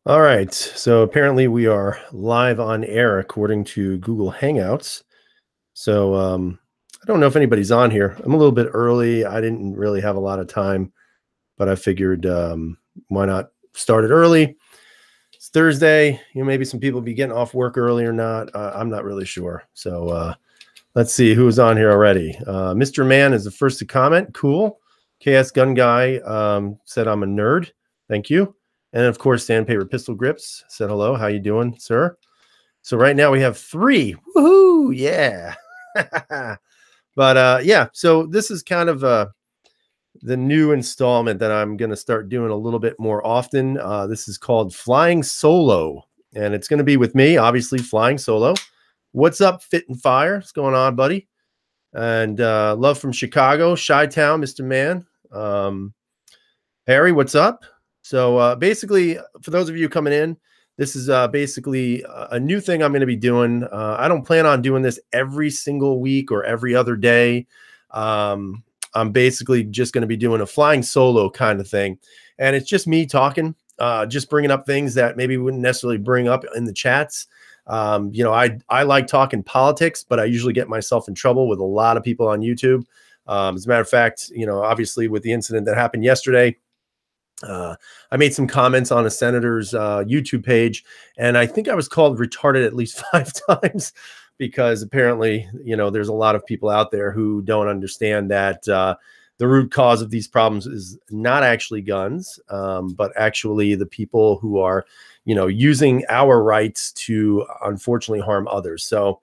All right. So apparently we are live on air according to Google Hangouts. So I don't know if anybody's on here. I'm a little bit early. I didn't really have a lot of time, but I figured why not start it early? It's Thursday. Maybe some people be getting off work early or not. I'm not really sure. So let's see who's on here already. Mr. Man is the first to comment. Cool. KS Gun Guy said I'm a nerd. Thank you. And of course, Sandpaper Pistol Grips said hello. How you doing, sir? So right now we have 3. Woohoo! Yeah. But yeah, so this is kind of the new installment that I'm going to start doing a little bit more often. This is called Flying Solo, and it's going to be with me, obviously, flying solo. What's up, Fit and Fire? What's going on, buddy? And love from Chicago, Chi-Town, Mr. Man. Harry, what's up? So basically, for those of you coming in, this is basically a new thing I'm going to be doing. I don't plan on doing this every single week or every other day. I'm basically just going to be doing a flying solo kind of thing. And it's just me talking, just bringing up things that maybe wouldn't necessarily bring up in the chats. I like talking politics, but I usually get myself in trouble with a lot of people on YouTube. As a matter of fact, obviously with the incident that happened yesterday, I made some comments on a senator's YouTube page, and I think I was called retarded at least 5 times because apparently, there's a lot of people out there who don't understand that the root cause of these problems is not actually guns, but actually the people who are, using our rights to unfortunately harm others. So,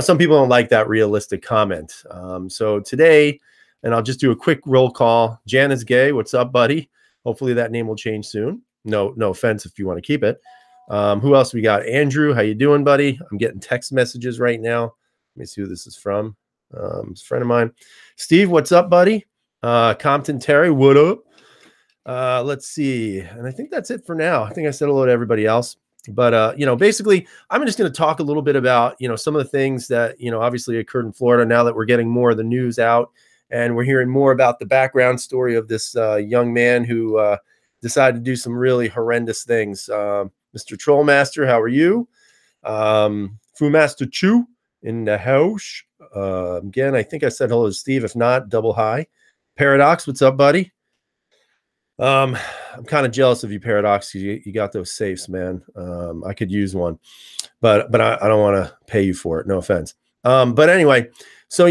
some people don't like that realistic comment. So today, and I'll just do a quick roll call. Jan is gay. What's up, buddy? Hopefully that name will change soon. No offense if you want to keep it. Who else we got? Andrew, how you doing, buddy? I'm getting text messages right now. Let me see who this is from. It's a friend of mine. Steve, what's up, buddy? Compton Terry, what up? Let's see. And I think that's it for now. I think I said hello to everybody else. But, basically, I'm just going to talk a little bit about, some of the things that, obviously occurred in Florida now that we're getting more of the news out. And we're hearing more about the background story of this young man who decided to do some really horrendous things. Mr. Trollmaster, how are you? Fu Master Chu in the house. Again, I think I said hello to Steve. If not, double hi. Paradox, what's up, buddy? I'm kind of jealous of you, Paradox. You got those safes, man. I could use one, but I don't want to pay you for it. No offense. But anyway, so,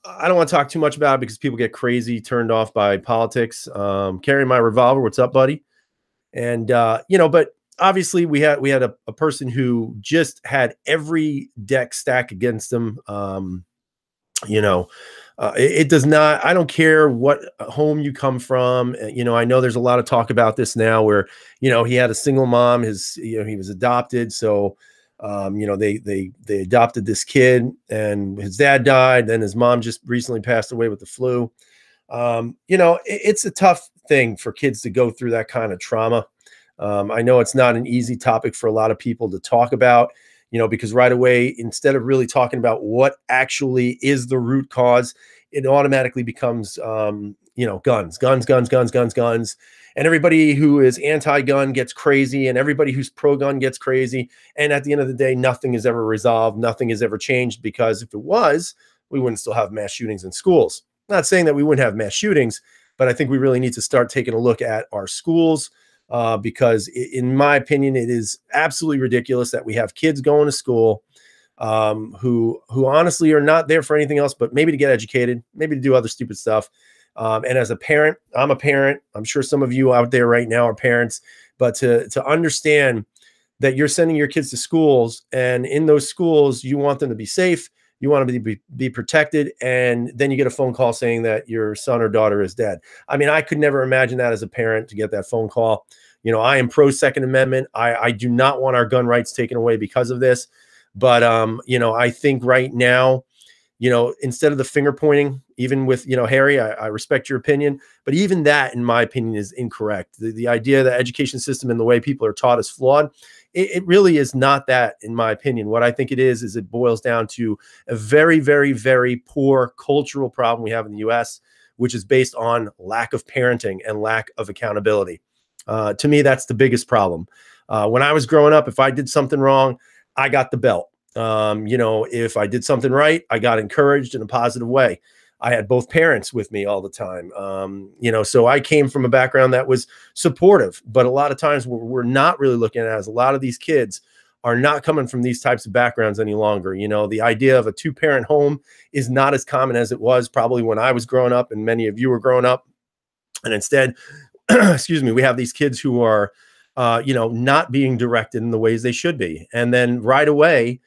I don't want to talk too much about it because people get crazy, turned off by politics. Carrying my revolver. What's up, buddy? And, but obviously we had a person who just had every deck stack against him. It does not, I don't care what home you come from. I know there's a lot of talk about this now where, he had a single mom, he was adopted. So, they adopted this kid and his dad died. Then his mom just recently passed away with the flu. It's a tough thing for kids to go through that kind of trauma. I know it's not an easy topic for a lot of people to talk about, because right away, instead of really talking about what actually is the root cause, it automatically becomes, guns. And everybody who is anti-gun gets crazy, and everybody who's pro-gun gets crazy. And at the end of the day, nothing is ever resolved. Nothing is ever changed, because if it was, we wouldn't still have mass shootings in schools. Not saying that we wouldn't have mass shootings, but I think we really need to start taking a look at our schools, because in my opinion, it is absolutely ridiculous that we have kids going to school who honestly are not there for anything else, but maybe to get educated, maybe to do other stupid stuff. And as a parent, I'm a parent. I'm sure some of you out there right now are parents, but to understand that you're sending your kids to schools, and in those schools, you want them to be safe. You want them to be protected. And then you get a phone call saying that your son or daughter is dead. I mean, I could never imagine that as a parent, to get that phone call. I am pro Second Amendment. I do not want our gun rights taken away because of this. But, I think right now, instead of the finger pointing, even with, Harry, I respect your opinion, but even that, in my opinion, is incorrect. The idea that education system and the way people are taught is flawed. It really is not that, in my opinion. What I think it is it boils down to a very, very, very poor cultural problem we have in the U.S., which is based on lack of parenting and lack of accountability. To me, that's the biggest problem. When I was growing up, if I did something wrong, I got the belt. If I did something right, I got encouraged in a positive way. I had both parents with me all the time. So I came from a background that was supportive, but a lot of times what we're not really looking at is a lot of these kids are not coming from these types of backgrounds any longer. The idea of a two-parent home is not as common as it was probably when I was growing up and many of you were growing up. And instead, excuse me, we have these kids who are, not being directed in the ways they should be. And then right away,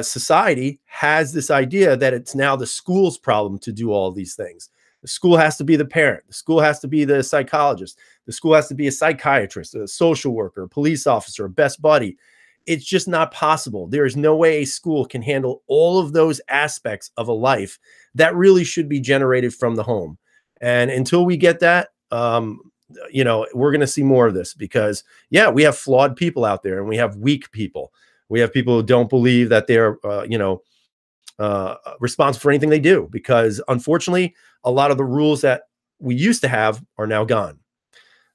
society has this idea that it's now the school's problem to do all these things. The school has to be the parent. The school has to be the psychologist. The school has to be a psychiatrist, a social worker, a police officer, a best buddy. It's just not possible. There is no way a school can handle all of those aspects of a life that really should be generated from the home. And until we get that, we're going to see more of this because, yeah, we have flawed people out there and we have weak people. We have people who don't believe that they're, responsible for anything they do because, unfortunately, a lot of the rules that we used to have are now gone.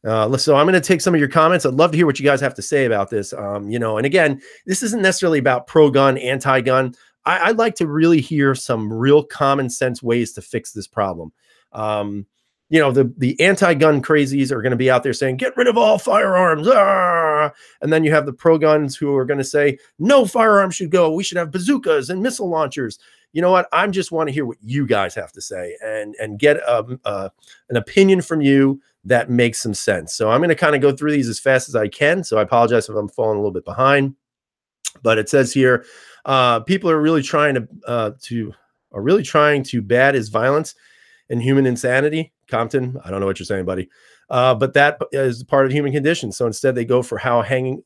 So I'm going to take some of your comments. I'd love to hear what you guys have to say about this. And again, this isn't necessarily about pro-gun, anti-gun. I'd like to really hear some real common sense ways to fix this problem. The anti-gun crazies are going to be out there saying, get rid of all firearms. Ah! And then you have the pro-guns who are going to say, no firearms should go. We should have bazookas and missile launchers. You know what? I just want to hear what you guys have to say and get an opinion from you that makes some sense. So I'm going to kind of go through these as fast as I can. So I apologize if I'm falling a little bit behind. But it says here, people are really trying to bad is violence and human insanity. Compton, I don't know what you're saying, buddy. But that is part of the human condition. So instead they go for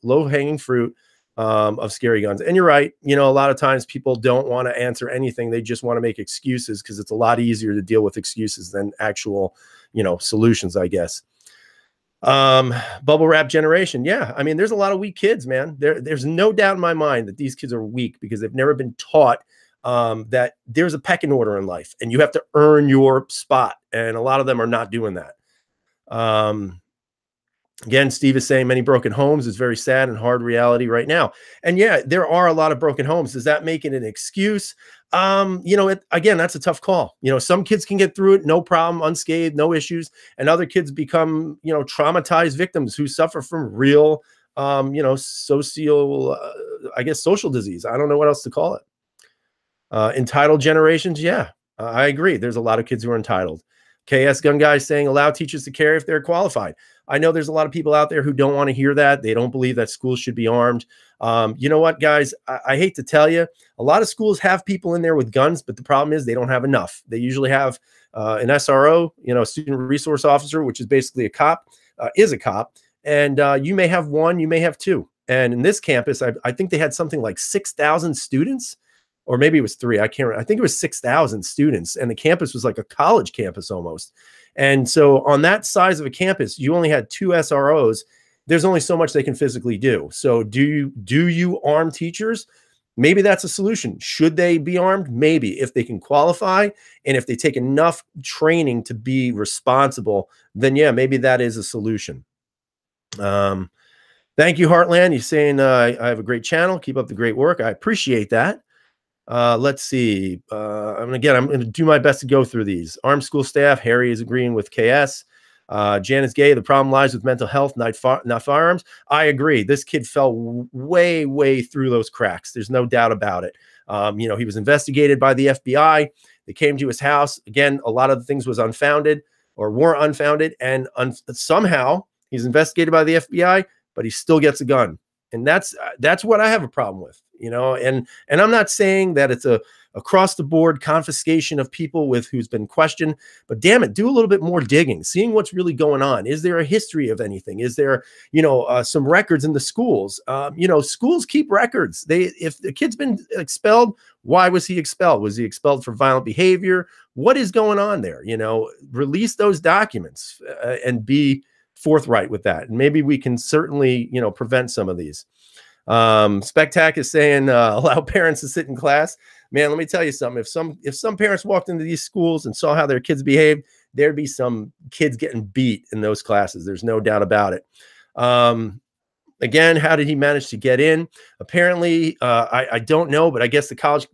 low hanging fruit of scary guns. And you're right. A lot of times people don't want to answer anything. They just want to make excuses because it's a lot easier to deal with excuses than actual, solutions, I guess. Bubble wrap generation. Yeah. I mean, there's a lot of weak kids, man. There's no doubt in my mind that these kids are weak because they've never been taught that there's a pecking order in life and you have to earn your spot. And a lot of them are not doing that. Again, Steve is saying many broken homes is very sad and hard reality right now. And yeah, there are a lot of broken homes. Does that make it an excuse? Again, that's a tough call. Some kids can get through it, no problem, unscathed, no issues. And other kids become, traumatized victims who suffer from real, social disease. I don't know what else to call it. Entitled generations. Yeah, I agree. There's a lot of kids who are entitled. KS Gun Guy saying allow teachers to carry if they're qualified. I know there's a lot of people out there who don't want to hear that. They don't believe that schools should be armed. You know what, guys? I hate to tell you, a lot of schools have people in there with guns, but the problem is they don't have enough. They usually have an SRO, student resource officer, which is basically a cop, is a cop. And you may have one, you may have two. And in this campus, I think they had something like 6,000 students. Or maybe it was 3. I can't remember. I think it was 6,000 students, and the campus was like a college campus almost. And so on that size of a campus, you only had 2 SROs. There's only so much they can physically do. So do you arm teachers? Maybe that's a solution. Should they be armed? Maybe, if they can qualify and if they take enough training to be responsible, then yeah, maybe that is a solution. Thank you, Heartland. You're saying I have a great channel. Keep up the great work. I appreciate that. Let's see. I'm going to do my best to go through these. Armed school staff. Harry is agreeing with KS. Jan is gay. The problem lies with mental health, not firearms. I agree. This kid fell way through those cracks. There's no doubt about it. He was investigated by the FBI. They came to his house. Again, a lot of the things was unfounded or were unfounded. And somehow he's investigated by the FBI, but he still gets a gun. And that's what I have a problem with, and I'm not saying that it's a across the board confiscation of people who's been questioned, but damn it, do a little bit more digging, seeing what's really going on. Is there a history of anything? Is there, some records in the schools? Schools keep records. If the kid's been expelled, why was he expelled? Was he expelled for violent behavior? What is going on there? Release those documents and be forthright with that. And maybe we can certainly, prevent some of these. Spectac is saying, allow parents to sit in class. Man, let me tell you something. If some parents walked into these schools and saw how their kids behaved, there'd be some kids getting beat in those classes. There's no doubt about it. Again, how did he manage to get in? Apparently, I don't know, but I guess the college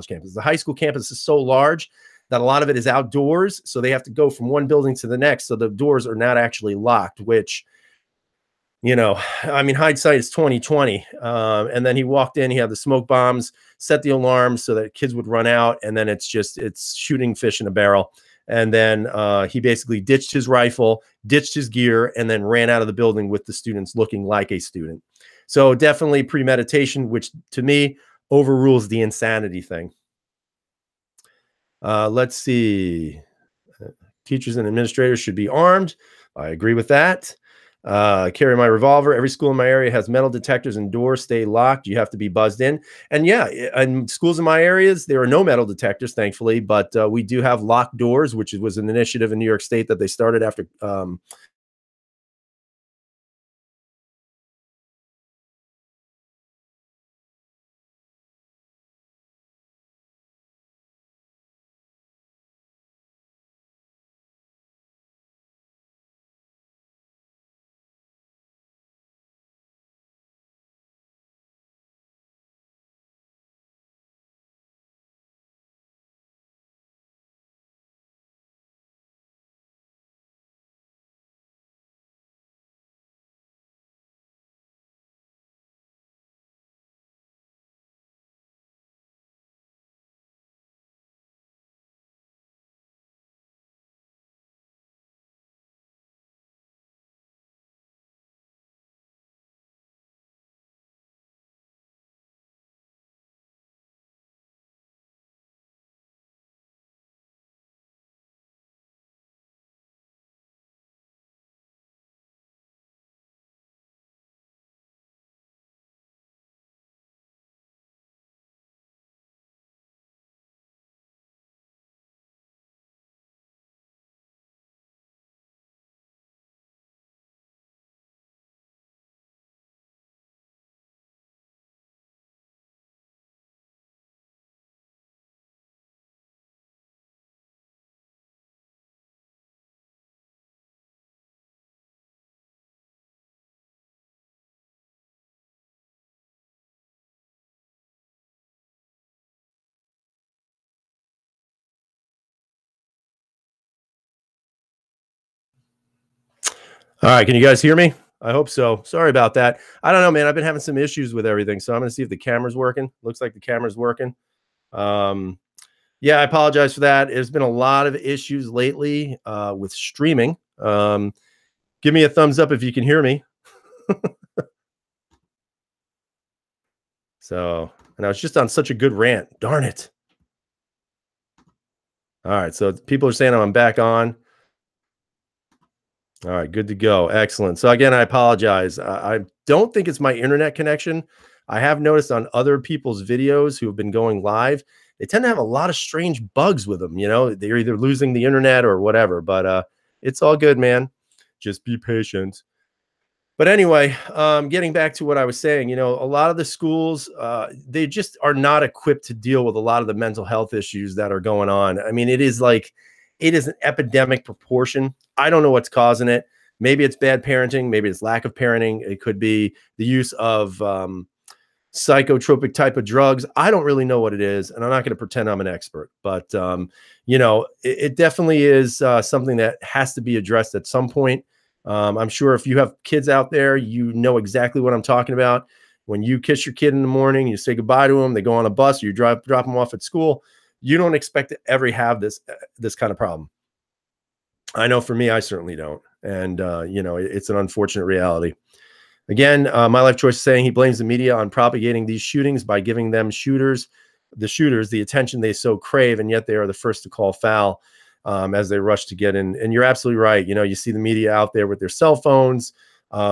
campus, the high school campus is so large that a lot of it is outdoors. So they have to go from one building to the next. So the doors are not actually locked, which, I mean, hindsight is 2020. And then he walked in, he had the smoke bombs, set the alarm so that kids would run out. And then it's shooting fish in a barrel. And then he basically ditched his rifle, ditched his gear, and then ran out of the building with the students looking like a student. So definitely premeditation, which to me overrules the insanity thing. Let's see. Teachers and administrators should be armed. I agree with that. Carry my revolver. Every school in my area has metal detectors and doors stay locked. You have to be buzzed in. And yeah, in schools in my areas, there are no metal detectors, thankfully, but we do have locked doors, which was an initiative in New York State that they started after. All right, can you guys hear me? I hope so. Sorry about that. I don't know, man. I've been having some issues with everything, so I'm going to see if the camera's working. Looks like the camera's working. Um, yeah, I apologize for that. There's been a lot of issues lately with streaming. Give me a thumbs up if you can hear me. So, and I was just on such a good rant. Darn it. All right, so people are saying I'm back on. All right, good to go. Excellent. So again, I apologize. I don't think it's my internet connection. I have noticed on other people's videos who have been going live, they tend to have a lot of strange bugs with them. They're either losing the internet or whatever, but it's all good, man. Just be patient. But anyway, getting back to what I was saying, a lot of the schools, they just are not equipped to deal with a lot of the mental health issues that are going on. I mean, it is an epidemic proportion. I don't know what's causing it. Maybe it's bad parenting. Maybe it's lack of parenting. It could be the use of psychotropic type of drugs. I don't really know what it is, and I'm not going to pretend I'm an expert. But it definitely is something that has to be addressed at some point. I'm sure if you have kids out there, you know exactly what I'm talking about. When you kiss your kid in the morning, you say goodbye to them, they go on a bus, or you drop them off at school. You don't expect to ever have this kind of problem. I know for me, I certainly don't. And, it's an unfortunate reality. Again, My Life Choice is saying he blames the media on propagating these shootings by giving them the shooters, the attention they so crave, and yet they are the first to call foul as they rush to get in. And you're absolutely right. You see the media out there with their cell phones.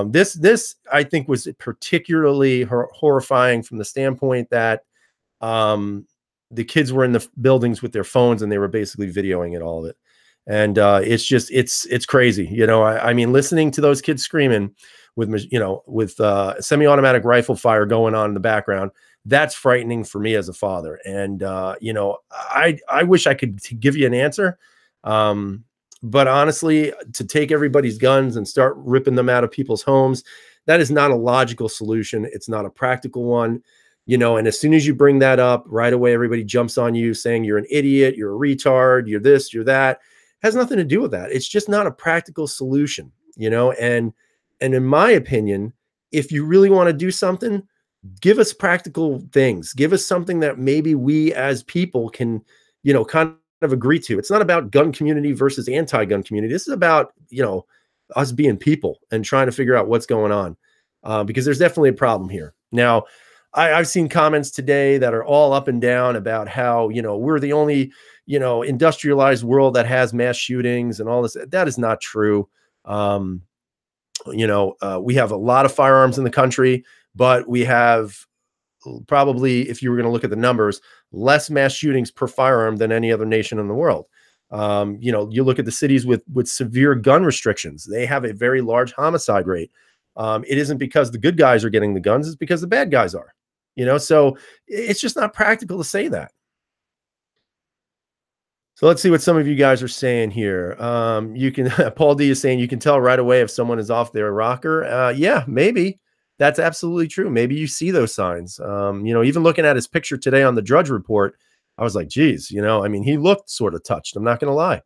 This I think was particularly horrifying from the standpoint that the kids were in the buildings with their phones and they were basically videoing it, all of it. And it's crazy. I mean, listening to those kids screaming with semi-automatic rifle fire going on in the background, that's frightening for me as a father. And I wish I could give you an answer. But honestly, to take everybody's guns and start ripping them out of people's homes, That is not a logical solution. It's not a practical one. And as soon as you bring that up, right away, everybody jumps on you saying you're an idiot, you're a retard, you're this, you're that. It has nothing to do with that. It's just not a practical solution, and in my opinion, if you really want to do something, give us practical things. Give us something that maybe we as people can, kind of agree to. It's not about gun community versus anti-gun community. This is about, us being people and trying to figure out what's going on, because there's definitely a problem here. Now, I've seen comments today that are all up and down about how, we're the only, industrialized world that has mass shootings and all this. That is not true. We have a lot of firearms in the country, but we have probably, if you were going to look at the numbers, less mass shootings per firearm than any other nation in the world. You look at the cities with severe gun restrictions, they have a very large homicide rate. It isn't because the good guys are getting the guns, it's because the bad guys are, so it's just not practical to say that. So let's see what some of you guys are saying here. You can, Paul D is saying you can tell right away if someone is off their rocker. Yeah, maybe. That's absolutely true. Maybe you see those signs. Even looking at his picture today on the Drudge Report, I was like, geez, he looked sort of touched. I'm not going to lie.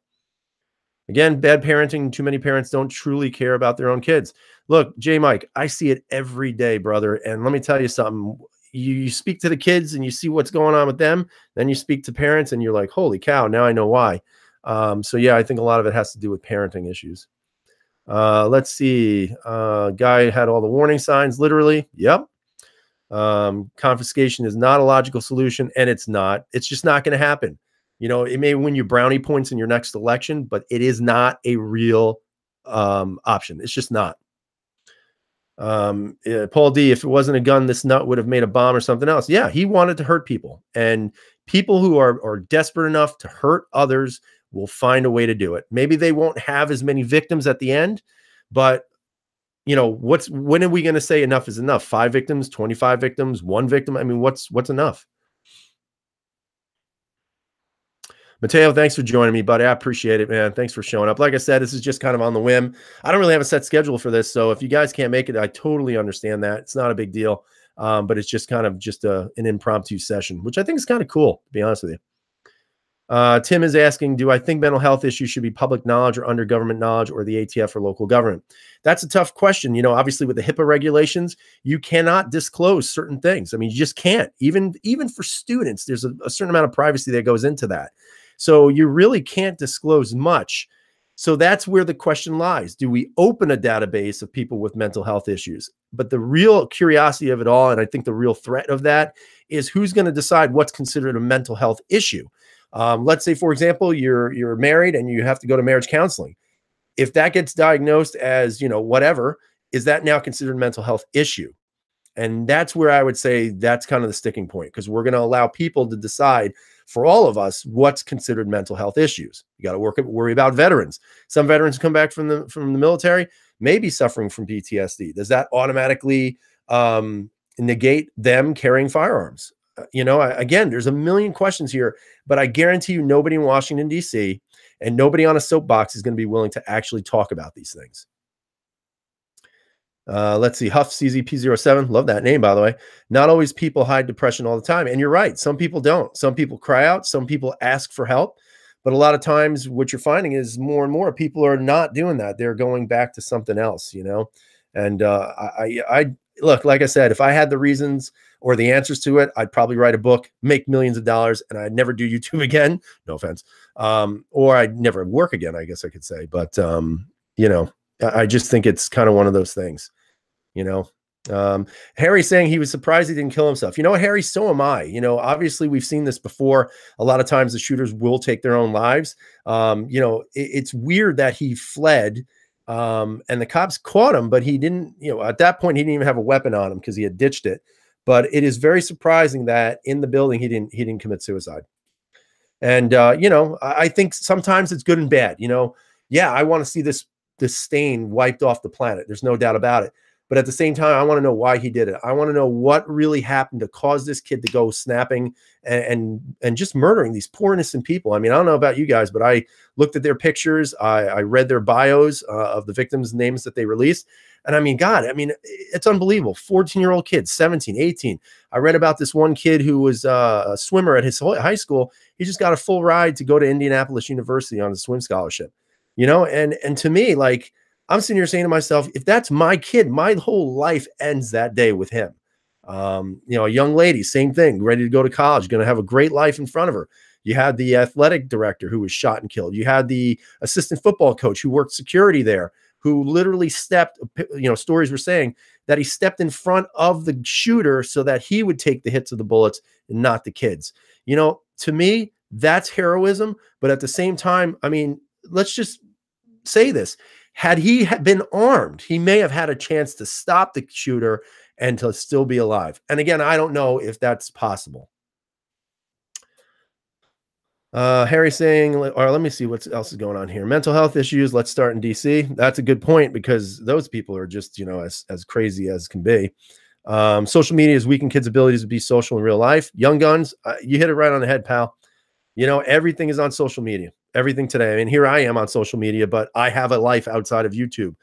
Again, bad parenting. Too many parents don't truly care about their own kids. Look, J Mike, I see it every day, brother. And let me tell you something. You speak to the kids and you see what's going on with them. Then you speak to parents and you're like, holy cow, now I know why. So yeah, I think a lot of it has to do with parenting issues. Let's see. Guy had all the warning signs, literally. Yep. Confiscation is not a logical solution, and it's not. It's just not going to happen. It may win you brownie points in your next election, but it is not a real option. It's just not. Paul D, if it wasn't a gun, this nut would have made a bomb or something else. Yeah, he wanted to hurt people, and people who are desperate enough to hurt others will find a way to do it. Maybe they won't have as many victims at the end, but when are we going to say enough is enough? 5 victims, 25 victims, 1 victim? I mean, what's enough? Mateo, thanks for joining me, buddy. I appreciate it, man. Thanks for showing up. Like I said, this is just kind of on the whim. I don't really have a set schedule for this, so if you guys can't make it, I totally understand that. It's not a big deal, but it's just kind of an impromptu session, which I think is kind of cool, to be honest with you. Tim is asking, do I think mental health issues should be public knowledge or under government knowledge or the ATF or local government? That's a tough question. Obviously with the HIPAA regulations, you cannot disclose certain things. I mean, you just can't. Even for students, there's a certain amount of privacy that goes into that. So you really can't disclose much. So that's where the question lies. Do we open a database of people with mental health issues? But the real curiosity of it all, and I think the real threat of that, is who's going to decide what's considered a mental health issue. Let's say, for example, you're married and you have to go to marriage counseling. If that gets diagnosed as, whatever, is that now considered a mental health issue? And that's where I would say that's kind of the sticking point, because we're going to allow people to decide for all of us what's considered mental health issues. You got to worry about veterans. Some veterans come back from the military, may be suffering from PTSD. Does that automatically negate them carrying firearms? Again, there's a million questions here, but I guarantee you nobody in Washington, D.C. and nobody on a soapbox is going to be willing to actually talk about these things. Let's see. Huff CZP07. Love that name, by the way. Not always people hide depression all the time. And you're right. Some people don't. Some people cry out. Some people ask for help. But a lot of times what you're finding is more and more people are not doing that. They're going back to something else, And I look, like I said, if I had the reasons or the answers to it, I'd probably write a book, make millions of dollars, and I'd never do YouTube again. No offense. Or I'd never work again, I guess I could say. But, I just think it's kind of one of those things. Harry saying he was surprised he didn't kill himself. Harry, so am I. Obviously we've seen this before. A lot of times the shooters will take their own lives. It's weird that he fled and the cops caught him, but he didn't, at that point, he didn't even have a weapon on him because he had ditched it. But it is very surprising that in the building, he didn't commit suicide. And, I think sometimes it's good and bad. Yeah, I want to see this stain wiped off the planet. There's no doubt about it. But at the same time, I want to know why he did it. I want to know what really happened to cause this kid to go snapping and just murdering these poor innocent people. I mean, I don't know about you guys, but I looked at their pictures. I read their bios of the victims' names that they released. And I mean, God, I mean, it's unbelievable. 14-year-old kids, 17, 18. I read about this one kid who was a swimmer at his high school. He just got a full ride to go to Indianapolis University on a swim scholarship, and to me, like, I'm sitting here saying to myself, if that's my kid, my whole life ends that day with him. A young lady, same thing, ready to go to college, going to have a great life in front of her. You had the athletic director who was shot and killed. You had the assistant football coach who worked security there, who literally stepped, stories were saying that he stepped in front of the shooter so that he would take the hits of the bullets and not the kids. To me, that's heroism. But at the same time, I mean, let's just say this. Had he been armed, he may have had a chance to stop the shooter and to still be alive. And again, I don't know if that's possible. Harry saying, or let me see what else is going on here. Mental health issues. Let's start in DC. That's a good point because those people are just, as crazy as can be. Social media has weakened kids' abilities to be social in real life. Young guns, you hit it right on the head, pal. Everything is on social media. Everything today. I mean, here I am on social media, but I have a life outside of YouTube.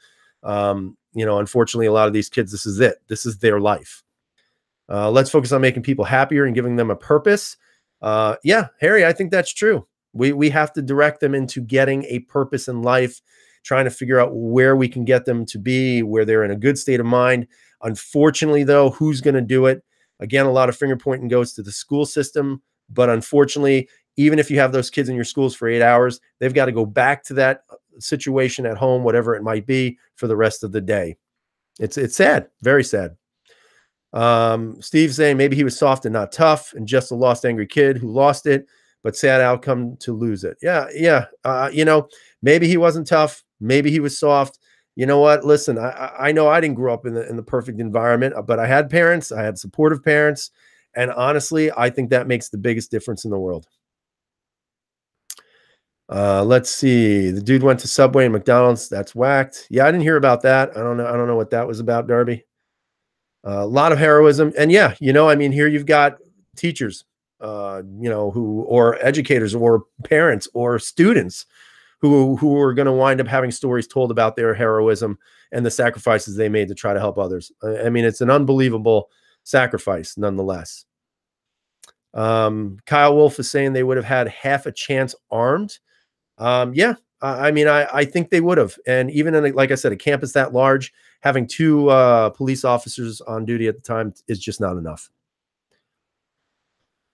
Unfortunately, a lot of these kids, this is it. This is their life. Let's focus on making people happier and giving them a purpose. Yeah, Harry, I think that's true. We have to direct them into getting a purpose in life, trying to figure out where we can get them to be, where they're in a good state of mind. Unfortunately, though, who's going to do it? Again, a lot of finger pointing goes to the school system, but unfortunately, even if you have those kids in your schools for 8 hours, they've got to go back to that situation at home, whatever it might be, for the rest of the day. It's sad, very sad. Steve saying maybe he was soft and not tough and just a lost angry kid who lost it, but sad outcome to lose it. Yeah. Maybe he wasn't tough. Maybe he was soft. You know what? Listen, I know I didn't grow up in the perfect environment, but I had parents. I had supportive parents. And honestly, I think that makes the biggest difference in the world. Let's see. The dude went to Subway and McDonald's. That's whacked. Yeah, I didn't hear about that. I don't know what that was about, Darby. A lot of heroism. And yeah, I mean, here you've got teachers, or educators or parents or students who are going to wind up having stories told about their heroism and the sacrifices they made to try to help others. I mean, it's an unbelievable sacrifice nonetheless. Kyle Wolf is saying they would have had half a chance armed. Yeah, I mean, I think they would have. And even in, like I said, a campus that large, having 2 police officers on duty at the time is just not enough.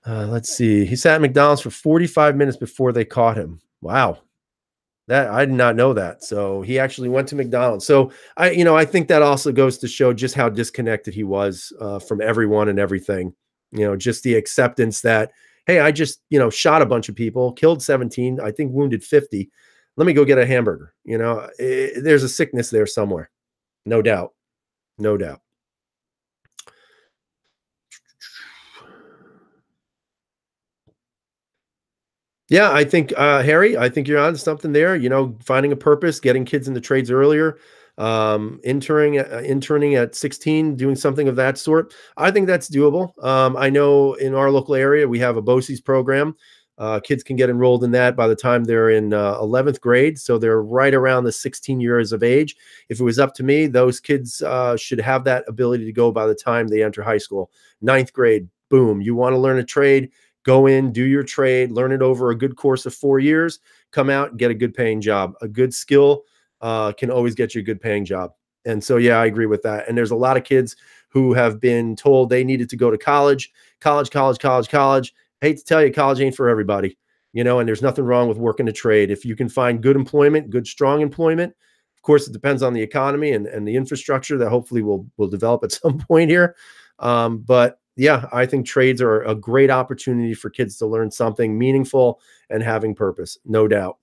Let's see. He sat at McDonald's for 45 minutes before they caught him. Wow. That I did not know that. So he actually went to McDonald's. So I think that also goes to show just how disconnected he was from everyone and everything. Just the acceptance that, hey, I just, shot a bunch of people, killed 17, I think wounded 50. Let me go get a hamburger. There's a sickness there somewhere. No doubt. No doubt. Yeah, I think, Harry, I think you're on something there. Finding a purpose, getting kids into trades earlier, interning at 16, doing something of that sort. I think that's doable. I know in our local area, we have a BOCES program. Kids can get enrolled in that by the time they're in 11th grade. So they're right around the 16 years of age. If it was up to me, those kids should have that ability to go by the time they enter high school. 9th grade, boom. You want to learn a trade? Go in, do your trade, learn it over a good course of 4 years, come out and get a good paying job. A good skill can always get you a good paying job. And so, yeah, I agree with that. And there's a lot of kids who have been told they needed to go to college. I hate to tell you, college ain't for everybody, and there's nothing wrong with working a trade. If you can find good employment, good, strong employment, of course, it depends on the economy and the infrastructure that hopefully will develop at some point here. But yeah, I think trades are a great opportunity for kids to learn something meaningful and having purpose, no doubt.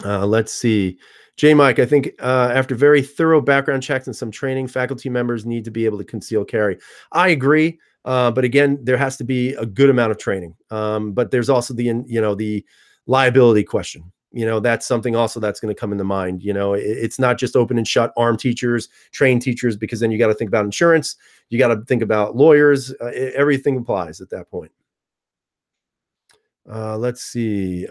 Let's see. J. Mike, I think after very thorough background checks and some training, faculty members need to be able to conceal carry. I agree. But again, there has to be a good amount of training. But there's also the liability question. that's something also that's going to come into mind. It's not just open and shut arm teachers, train teachers, because then you got to think about insurance. You got to think about lawyers. Everything applies at that point. Let's see.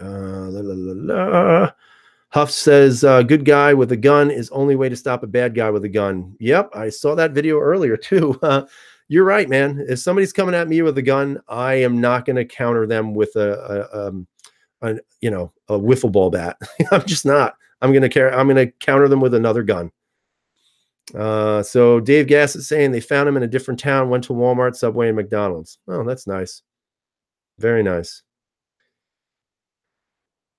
Huff says, good guy with a gun is only way to stop a bad guy with a gun. Yep, I saw that video earlier too. You're right, man. If somebody's coming at me with a gun, I am not going to counter them with a wiffle ball bat. I'm just not. I'm going to counter them with another gun. So Dave Gass is saying they found him in a different town, went to Walmart, Subway, and McDonald's. Oh, that's nice. Very nice.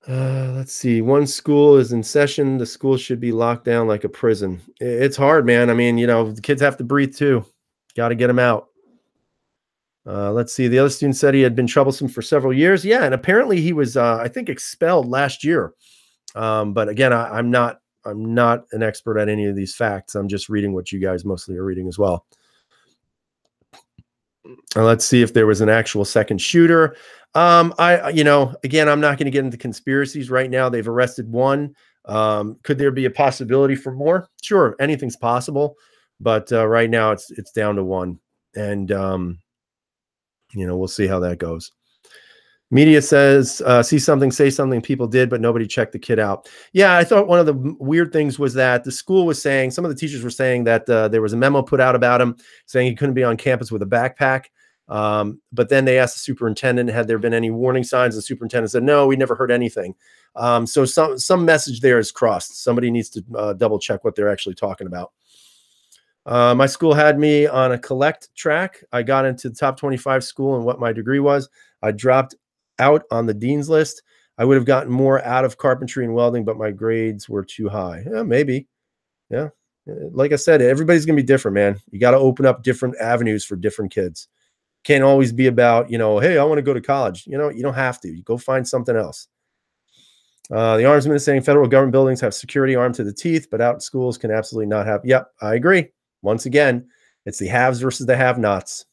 Let's see. One school is in session. The school should be locked down like a prison. It's hard, man. I mean, the kids have to breathe too. Got to get them out. Let's see. The other student said he had been troublesome for several years. Yeah, and apparently he was, I think, expelled last year. But again, I'm not an expert at any of these facts. I'm just reading what you guys mostly are reading as well. Let's see if there was an actual second shooter. Again, I'm not going to get into conspiracies right now. They've arrested one. Could there be a possibility for more? Sure, anything's possible. But right now it's down to one. And, we'll see how that goes. Media says, see something, say something. People did, but nobody checked the kid out. Yeah, I thought one of the weird things was that the school was saying, some of the teachers were saying that there was a memo put out about him saying he couldn't be on campus with a backpack. But then they asked the superintendent, had there been any warning signs? The superintendent said, no, we never heard anything. So some message there is crossed. Somebody needs to double check what they're actually talking about. My school had me on a collect track. I got into the top 25 school and what my degree was. I dropped out on the dean's list. I would have gotten more out of carpentry and welding, but my grades were too high. Yeah, maybe. Yeah. Like I said, everybody's going to be different, man. You got to open up different avenues for different kids. Can't always be about, hey, I want to go to college. You don't have to. You go find something else. The armsman is saying federal government buildings have security armed to the teeth, but out in schools can absolutely not have. Yep, I agree. Once again, it's the haves versus the have-nots.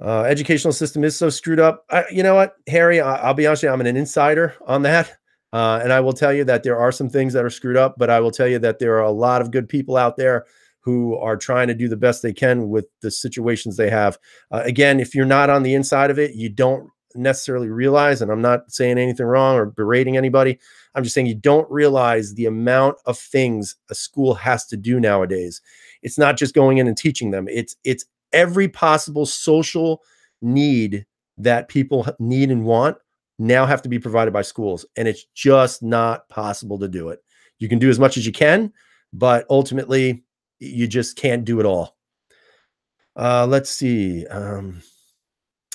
Educational system is so screwed up. You know what, Harry, I'll be honest with you, I'm an insider on that. And I will tell you that there are some things that are screwed up, but I will tell you that there are a lot of good people out there who are trying to do the best they can with the situations they have. Again, if you're not on the inside of it, you don't necessarily realize, and I'm not saying anything wrong or berating anybody. I'm just saying you don't realize the amount of things a school has to do nowadays. It's not just going in and teaching them. It's every possible social need that people need and want now have to be provided by schools. And it's just not possible to do it. You can do as much as you can, but ultimately you just can't do it all. Let's see.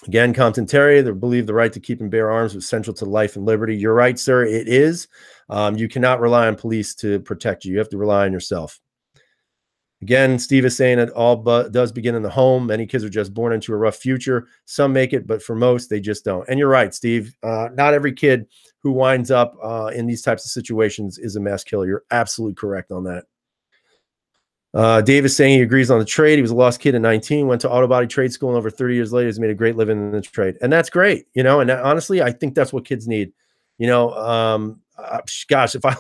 Again, Compton Terry, they believe the right to keep and bear arms was central to life and liberty. You're right, sir. It is. You cannot rely on police to protect you. You have to rely on yourself. Again, Steve is saying it all does begin in the home. Many kids are just born into a rough future. Some make it, but for most, they just don't. And you're right, Steve. Not every kid who winds up in these types of situations is a mass killer. You're absolutely correct on that. Dave is saying he agrees on the trade. He was a lost kid at 19, went to auto body trade school, and over 30 years later, he's made a great living in the trade. And that's great, and honestly, I think that's what kids need. Gosh, if I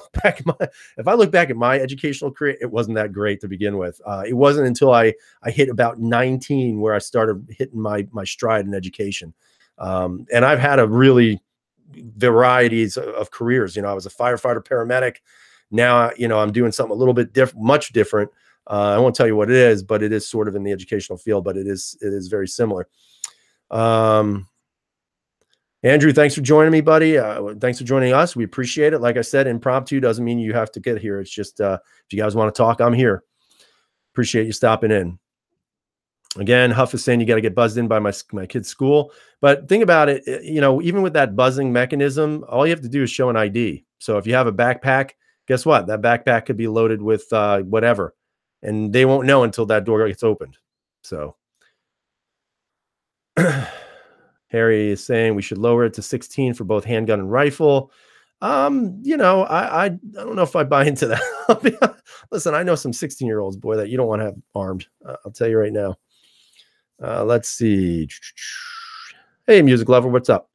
look back at my educational career, it wasn't that great to begin with. It wasn't until I hit about 19 where I started hitting my stride in education. And I've had a really varieties of careers. I was a firefighter, paramedic. Now, I'm doing something a little bit much different. I won't tell you what it is, but it is sort of in the educational field, but it is very similar. Andrew, thanks for joining me, buddy. Thanks for joining us. We appreciate it. Like I said, impromptu doesn't mean you have to get here. It's just if you guys want to talk, I'm here. Appreciate you stopping in. Again, Huff is saying you got to get buzzed in by my kid's school. But think about it, even with that buzzing mechanism, all you have to do is show an ID. So if you have a backpack, guess what? That backpack could be loaded with whatever. And they won't know until that door gets opened. So Harry is saying we should lower it to 16 for both handgun and rifle. I don't know if I buy into that. Listen, I know some 16-year-olds, boy, that you don't want to have armed. I'll tell you right now. Let's see. Hey, music lover, what's up?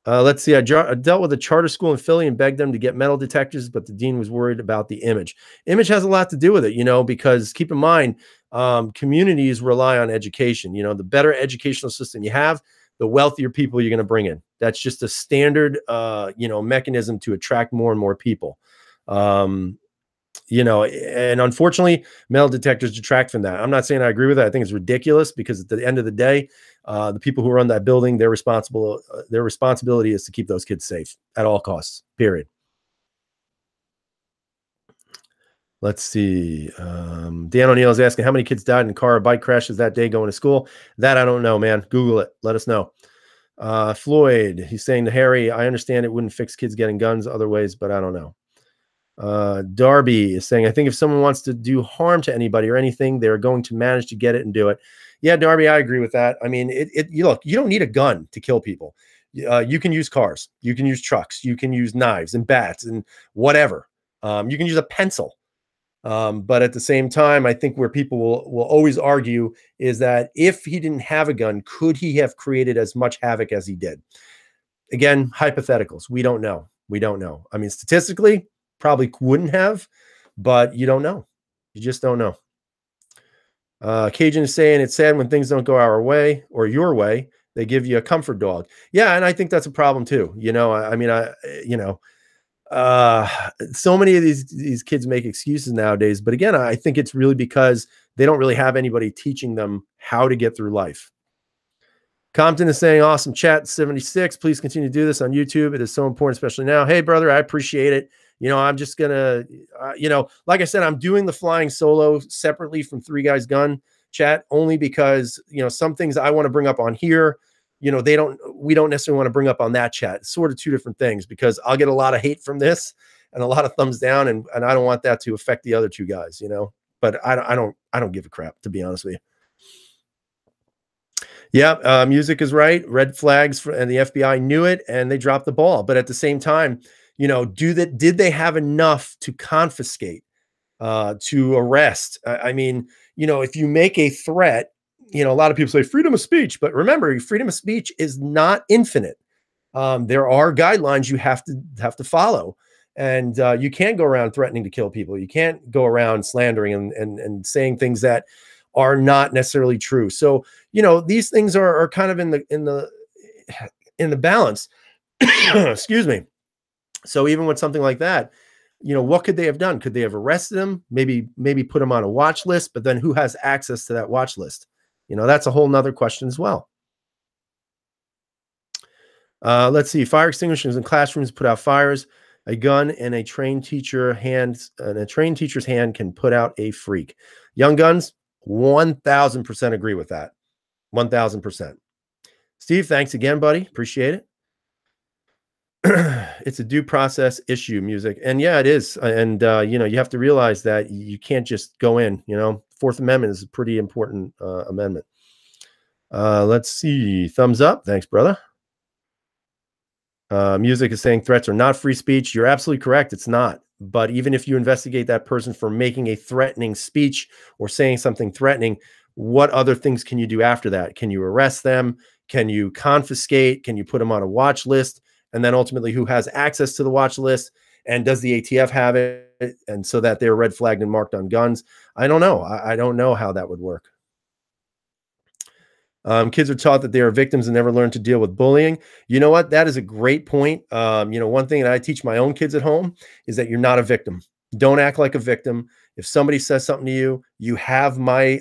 Let's see. I dealt with a charter school in Philly and begged them to get metal detectors, but the dean was worried about the image. Image has a lot to do with it, because keep in mind, communities rely on education. The better educational system you have, the wealthier people you're going to bring in. That's just a standard, mechanism to attract more and more people. Um, and unfortunately, metal detectors detract from that. I'm not saying I agree with that. I think it's ridiculous because at the end of the day, the people who run that building, they're responsible. Their responsibility is to keep those kids safe at all costs. Period. Let's see. Dan O'Neill is asking how many kids died in car or bike crashes that day going to school. That I don't know, man. Google it. Let us know. Floyd, he's saying to Harry, I understand it wouldn't fix kids getting guns other ways, but I don't know. Darby is saying, I think if someone wants to do harm to anybody or anything, they're going to manage to get it and do it. Yeah, Darby, I agree with that. I mean, you look, you don't need a gun to kill people. You can use cars, you can use trucks, you can use knives and bats and whatever. You can use a pencil. But at the same time, I think where people will always argue is that if he didn't have a gun, could he have created as much havoc as he did? Again, hypotheticals. We don't know. We don't know. I mean, statistically, probably wouldn't have, but you don't know. You just don't know. Cajun is saying it's sad when things don't go our way or your way. They give you a comfort dog. Yeah, and I think that's a problem too. So many of these kids make excuses nowadays, but again, I think it's really because they don't really have anybody teaching them how to get through life. Compton is saying, awesome chat 76. Please continue to do this on YouTube. It is so important, especially now. Hey, brother, I appreciate it. I'm just going to, like I said, I'm doing the flying solo separately from Three Guys Gun chat only because, some things I want to bring up on here, we don't necessarily want to bring up on that chat. It's sort of two different things because I'll get a lot of hate from this and a lot of thumbs down. And I don't want that to affect the other two guys, but I don't give a crap, to be honest with you. Yeah, music is right. Red flags and the FBI knew it and they dropped the ball. But at the same time, did they have enough to confiscate, to arrest? I mean, if you make a threat, a lot of people say freedom of speech, but remember, freedom of speech is not infinite. There are guidelines you have to follow, and you can't go around threatening to kill people. You can't go around slandering and saying things that are not necessarily true. So, these things are kind of in the balance. Excuse me. So even with something like that, what could they have done? Could they have arrested him? Maybe put him on a watch list, but then who has access to that watch list? That's a whole nother question as well. Let's see. Fire extinguishers in classrooms put out fires. A gun in a trained teacher's hand can put out a freak. Young guns, 1000% agree with that. 1000%. Steve, thanks again, buddy. Appreciate it. It's a due process issue, music. And yeah, it is. And, you have to realize that you can't just go in, Fourth Amendment is a pretty important amendment. Let's see. Thumbs up. Thanks, brother. Music is saying threats are not free speech. You're absolutely correct. It's not. But even if you investigate that person for making a threatening speech or saying something threatening, what other things can you do after that? Can you arrest them? Can you confiscate? Can you put them on a watch list? And then ultimately, who has access to the watch list? And does the ATF have it? And so that they're red flagged and marked on guns? I don't know. I don't know how that would work. Kids are taught that they are victims and never learn to deal with bullying. You know what? That is a great point. One thing that I teach my own kids at home is that you're not a victim. Don't act like a victim. If somebody says something to you, you have my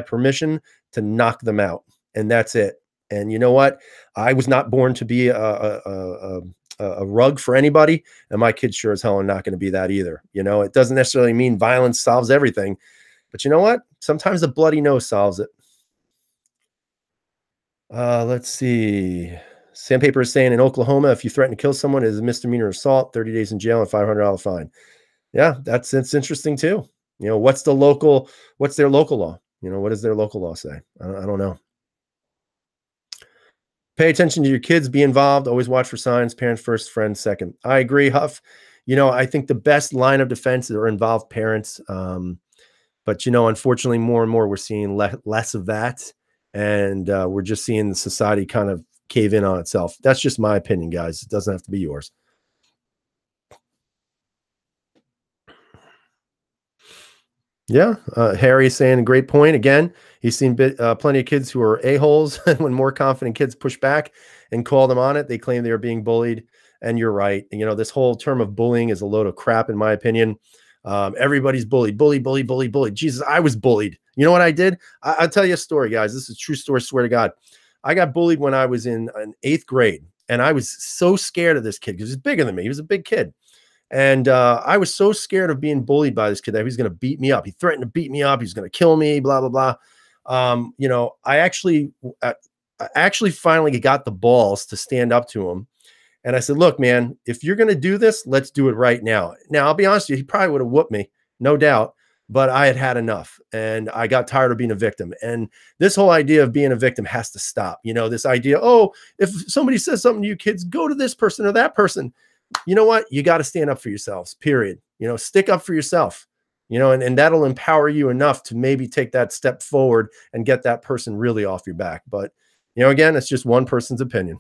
permission to knock them out, and that's it. And you know what? I was not born to be a rug for anybody, and my kids sure as hell are not going to be that either. It doesn't necessarily mean violence solves everything, but you know what? Sometimes a bloody nose solves it. Let's see. Sandpaper is saying in Oklahoma, if you threaten to kill someone, it is a misdemeanor assault, 30 days in jail and $500 fine. Yeah, that's interesting too. What's their local law? What does their local law say? I don't know. Pay attention to your kids, be involved, always watch for signs, parents first, friends second. I agree, Huff. I think the best line of defense are involved parents. But unfortunately, more and more we're seeing less of that. And we're just seeing the society kind of cave in on itself. That's just my opinion, guys. It doesn't have to be yours. Yeah, Harry is saying a great point. Again, he's seen plenty of kids who are a-holes, and when more confident kids push back and call them on it, they claim they are being bullied. And you're right. You know, this whole term of bullying is a load of crap, in my opinion. Everybody's bullied, bully. Jesus, I was bullied. You know what I did? I'll tell you a story, guys. This is a true story, swear to God. I got bullied when I was in eighth grade, and I was so scared of this kid because he's bigger than me. He was a big kid. And I was so scared of being bullied by this kid that he was going to beat me up. He threatened to beat me up. He's going to kill me, blah, blah, blah. You know, I actually finally got the balls to stand up to him. And I said, look, man, if you're going to do this, let's do it right now. Now, I'll be honest with you, he probably would have whooped me, no doubt. But I had had enough, and I got tired of being a victim. And this whole idea of being a victim has to stop. You know, this idea, oh, if somebody says something to you kids, go to this person or that person. You know what? You got to stand up for yourselves, period. You know, stick up for yourself, you know, and that'll empower you enough to maybe take that step forward and get that person really off your back. But, you know, again, it's just one person's opinion.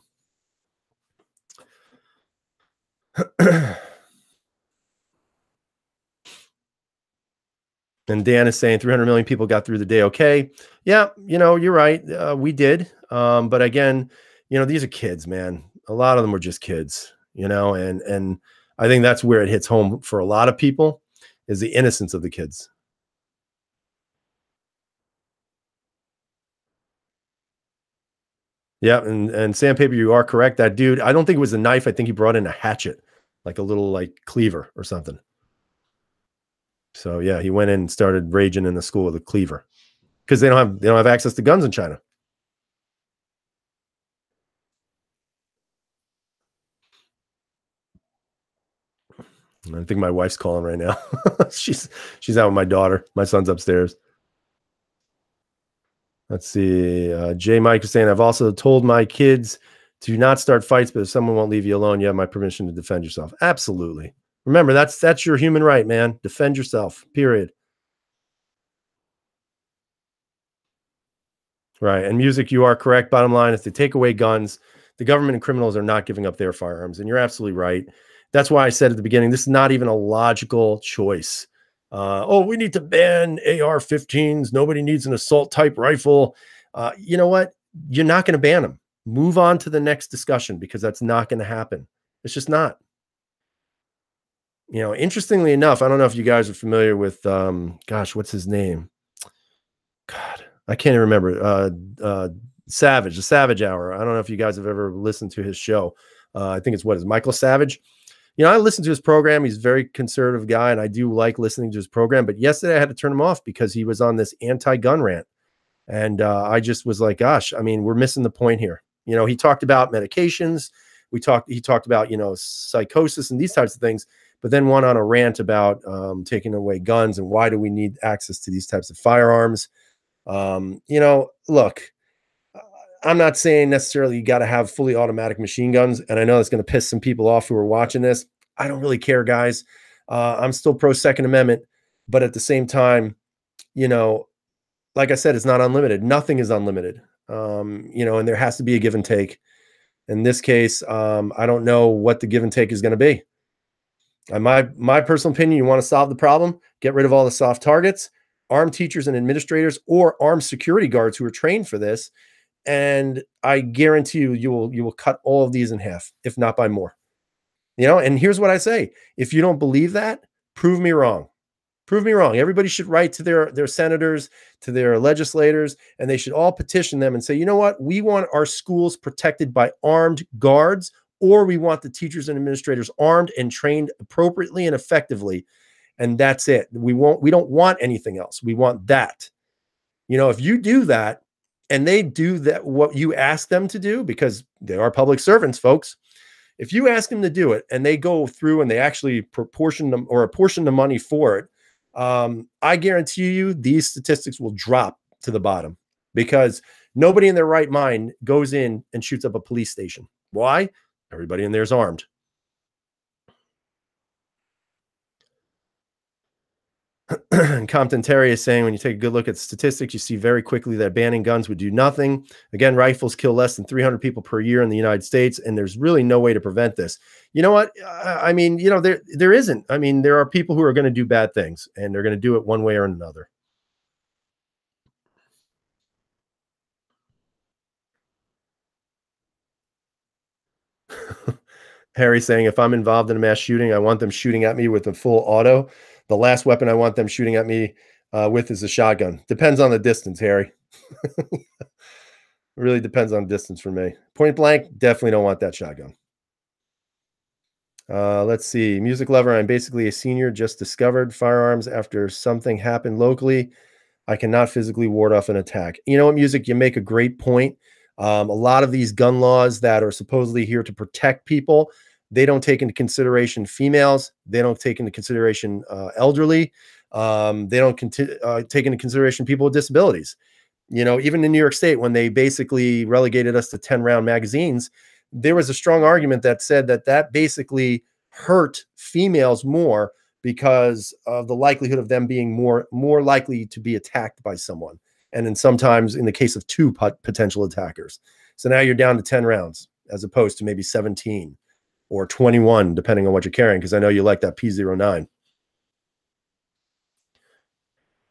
And Dan is saying 300 million people got through the day. Okay. Yeah. You know, you're right. We did. But again, you know, these are kids, man. A lot of them were just kids, you know, and I think that's where it hits home for a lot of people is the innocence of the kids. Yeah. And Sandpaper, you are correct. That dude, I don't think it was a knife. I think he brought in a hatchet, like a little like cleaver or something. So yeah, he went in and started raging in the school with a cleaver because they don't have access to guns in China. I think my wife's calling right now. she's out with my daughter. My son's upstairs. Let's see. J Mike is saying, I've also told my kids to not start fights, but if someone won't leave you alone, you have my permission to defend yourself. Absolutely. Remember, that's your human right, man. Defend yourself. Period. Right. And music, you are correct. Bottom line is to take away guns. The government and criminals are not giving up their firearms. And you're absolutely right. That's why I said at the beginning, this is not even a logical choice. Oh, we need to ban AR-15s. Nobody needs an assault type rifle. You know what? You're not going to ban them. Move on to the next discussion because that's not going to happen. It's just not. You know, interestingly enough, I don't know if you guys are familiar with, gosh, what's his name? God, I can't even remember. Savage, the Savage Hour. I don't know if you guys have ever listened to his show. I think it's what is Michael Savage. You know, I listened to his program. He's a very conservative guy, and I do like listening to his program. But yesterday I had to turn him off because he was on this anti-gun rant. And I just was like, gosh, I mean, we're missing the point here. You know, he talked about medications. He talked about, you know, psychosis and these types of things, but then went on a rant about taking away guns and why do we need access to these types of firearms. You know, look, I'm not saying necessarily you got to have fully automatic machine guns. And I know it's going to piss some people off who are watching this. I don't really care, guys. I'm still pro Second Amendment, but at the same time, you know, like I said, it's not unlimited. Nothing is unlimited. You know, and there has to be a give and take. In this case, I don't know what the give and take is going to be. My personal opinion, you want to solve the problem, get rid of all the soft targets, arm teachers and administrators, or armed security guards who are trained for this. And I guarantee you will cut all of these in half, if not by more. You know, and here's what I say. If you don't believe that, prove me wrong. Prove me wrong. Everybody should write to their senators, to their legislators, and they should all petition them and say, you know what? We want our schools protected by armed guards, or we want the teachers and administrators armed and trained appropriately and effectively. And that's it. We don't want anything else. We want that. You know, if you do that and they do that, what you ask them to do, because they are public servants, folks. If you ask them to do it and they go through and they actually proportion them or apportion the money for it, I guarantee you these statistics will drop to the bottom because nobody in their right mind goes in and shoots up a police station. Why? Everybody in there is armed. Compton Terry is saying when you take a good look at statistics, you see very quickly that banning guns would do nothing. Again, rifles kill less than 300 people per year in the United States, and there's really no way to prevent this. You know what? I mean, there isn't. I mean, there are people who are going to do bad things, and they're going to do it one way or another. Harry saying, if I'm involved in a mass shooting, I want them shooting at me with a full auto. The last weapon I want them shooting at me with is a shotgun. Depends on the distance, Harry. It really depends on distance for me. Point blank, definitely don't want that shotgun. Let's see. Music lover. I'm basically a senior, just discovered firearms after something happened locally. I cannot physically ward off an attack. You know what, music? You make a great point. A lot of these gun laws that are supposedly here to protect people, they don't take into consideration females. They don't take into consideration elderly. They don't take into consideration people with disabilities. You know, even in New York State, when they basically relegated us to 10-round magazines, there was a strong argument that said that that basically hurt females more because of the likelihood of them being more likely to be attacked by someone. And then sometimes in the case of two potential attackers. So now you're down to 10 rounds as opposed to maybe 17 or 21, depending on what you're carrying, because I know you like that P09.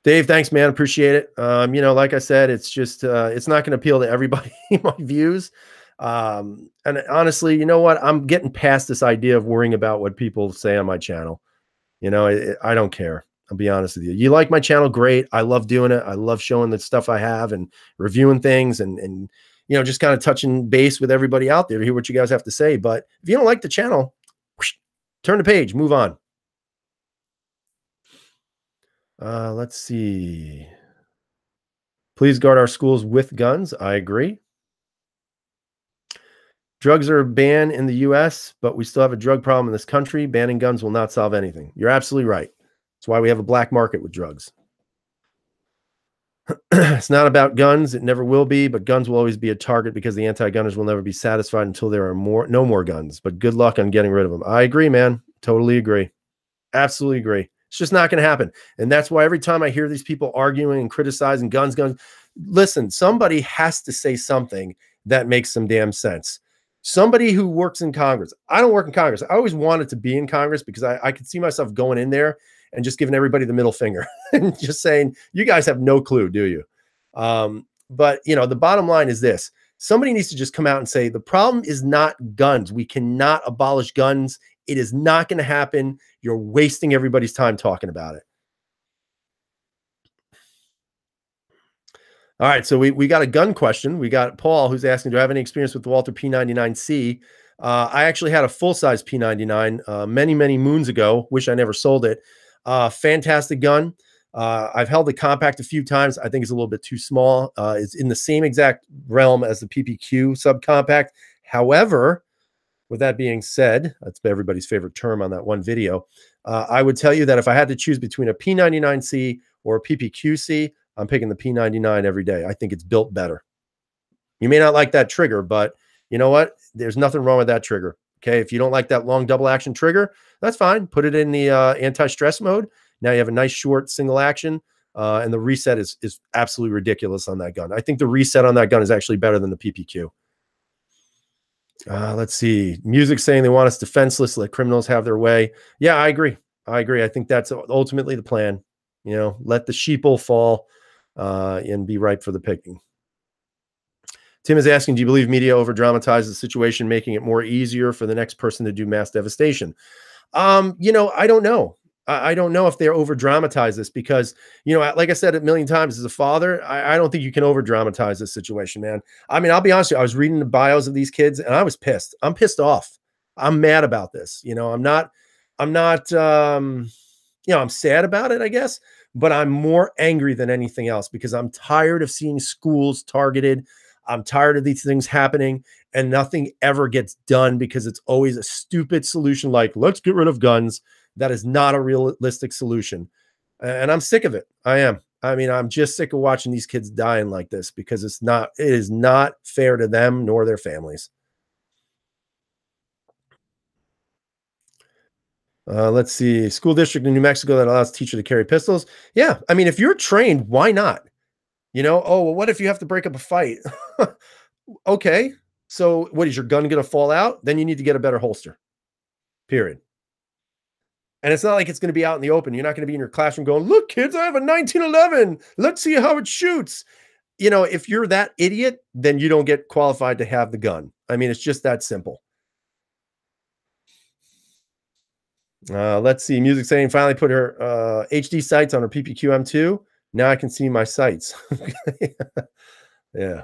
Dave, thanks, man. Appreciate it. Like I said, it's just it's not going to appeal to everybody, my views. And honestly, you know what? I'm getting past this idea of worrying about what people say on my channel. I don't care. I'll be honest with you. You like my channel, great. I love doing it. I love showing the stuff I have and reviewing things and just kind of touching base with everybody out there to hear what you guys have to say. But if you don't like the channel, whoosh, turn the page, move on. Let's see. Please guard our schools with guns. I agree. Drugs are banned in the US, but we still have a drug problem in this country. Banning guns will not solve anything. You're absolutely right. That's why we have a black market with drugs. It's not about guns. It never will be, but guns will always be a target because the anti-gunners will never be satisfied until there are no more guns. But good luck on getting rid of them. I agree, man. Totally agree. Absolutely agree. It's just not going to happen. And that's why every time I hear these people arguing and criticizing guns, listen, somebody has to say something that makes some damn sense. Somebody who works in Congress. I don't work in Congress. I always wanted to be in Congress because I could see myself going in there and just giving everybody the middle finger and just saying, you guys have no clue, do you? But the bottom line is this. Somebody needs to just come out and say, the problem is not guns. We cannot abolish guns. It is not going to happen. You're wasting everybody's time talking about it. All right, so we got a gun question. We got Paul who's asking, do I have any experience with the Walther P99C? I actually had a full-size P99 many moons ago. Wish I never sold it. Fantastic gun. I've held the compact a few times. I think it's a little bit too small. It's in the same exact realm as the PPQ subcompact. However, with that being said, that's everybody's favorite term on that one video. I would tell you that if I had to choose between a P99C or a PPQC, I'm picking the P99 every day. I think it's built better. You may not like that trigger, but you know what? There's nothing wrong with that trigger. Okay. If you don't like that long double action trigger, that's fine. Put it in the anti-stress mode. Now you have a nice short single action. And the reset is absolutely ridiculous on that gun. I think the reset on that gun is actually better than the PPQ. Let's see. Music saying they want us defenseless, let criminals have their way. Yeah, I agree. I think that's ultimately the plan. Let the sheeple fall and be ripe for the picking. Tim is asking, do you believe media over dramatizes the situation, making it more easier for the next person to do mass devastation? I don't know. I don't know if they're over dramatize this because, like I said a million times as a father, I don't think you can over dramatize this situation, man. I mean, I'll be honest with you. I was reading the bios of these kids and I was pissed. I'm pissed off. I'm mad about this. I'm not, I'm sad about it, I guess, but I'm more angry than anything else because I'm tired of seeing schools targeted. I'm tired of these things happening and nothing ever gets done because it's always a stupid solution like, let's get rid of guns. That is not a realistic solution. And I'm sick of it. I am. I mean, I'm just sick of watching these kids dying like this because it is not fair to them nor their families. Let's see. School district in New Mexico that allows teacher to carry pistols. Yeah, I mean, if you're trained, why not? Oh, well, what if you have to break up a fight? Okay, so what is your gun going to fall out? Then you need to get a better holster. Period. And it's not like it's going to be out in the open. You're not going to be in your classroom going, "Look, kids, I have a 1911. Let's see how it shoots." If you're that idiot, then you don't get qualified to have the gun. I mean, it's just that simple. Let's see. Music saying finally put her HD sights on her PPQM2. Now I can see my sights. Yeah.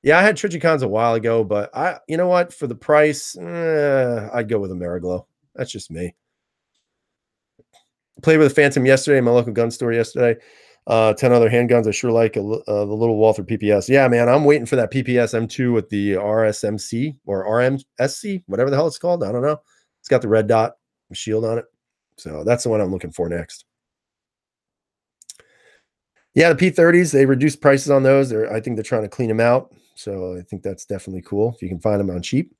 Yeah, I had Trigicons a while ago, but you know what? For the price, I'd go with Ameriglow. That's just me. Played with a Phantom yesterday in my local gun store yesterday. 10 other handguns I sure like, the little Walther PPS. Yeah, man, I'm waiting for that PPS M2 with the RSMC or RMSC, whatever the hell it's called. I don't know. It's got the red dot shield on it. So that's the one I'm looking for next. Yeah, the P30s, they reduced prices on those. I think they're trying to clean them out. So I think that's definitely cool if you can find them on cheap.